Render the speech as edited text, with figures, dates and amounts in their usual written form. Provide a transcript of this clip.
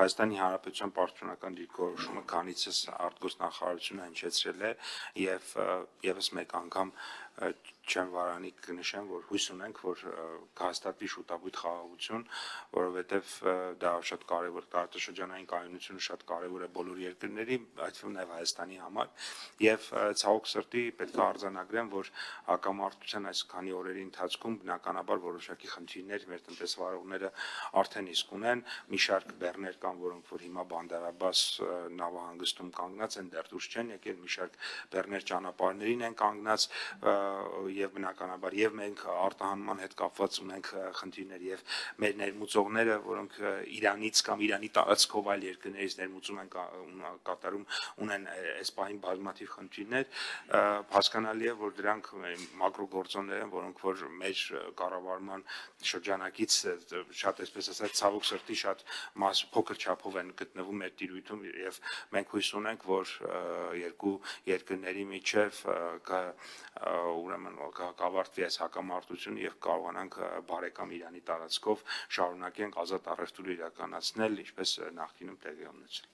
Հայաստանի Հանրապետության պաշտոնական դիրքորոշումը քանիցս արտգործնախարարությունը հնչեցրել է եւ եւս մեկ անգամ չեմ վարանի կնշեմ, որ հույս ունենք, որ կհաստատվի շուտաբույտ խաղաղություն, որովհետև դա շատ կարևոր տարածաշրջանային կայունությունը շատ կարևոր է բոլոր երկրների, այդ թվում նաև Հայաստանի համար, եւ ցավոք սրտի պետք է արձանագրեմ, որ հակամարտության այս քանի օրերի ընթացքում բնականաբար որոշակի խնդիրներ մեր տնտեսվարողները արդեն իսկ ունեն, մի շարք բեռներ կան, որոնք որ հիմա Բանդարաբաս նավահանգստում կանգնած են, դեռ դուրս չեն եկել, մի շարք բեռներ ճանապարհներին են կանգնած եւ բնականաբար եւ մենք արտահանման հետ կապված ունենք խնդիրներ եւ մեր ներմուծողները, որոնք Իրանից կամ Իրանի տարածքով այլ երկրներից ներմուծում են կատարում, ունեն այս պահին բազմաթիվ խնդիրներ, հասկանալի է, որ դրանք մակրոգործոններ են, որոնք որ մեր կառավարման շրջանակից շատ այսպես ասած ցավոք սրտի շատ փոքր չափով են գտնվում մեր տիրույթում եւ մենք հույս ունենք, որ երկու երկրների միջև ուրեմն կավարտվի այս հակամարտությունը եւ կարողանանք բարեկամ Իրանի տարածքով շարունակենք ազատ առևտուր իրականացնել, ինչպես նախկինում տեղի ունեցել։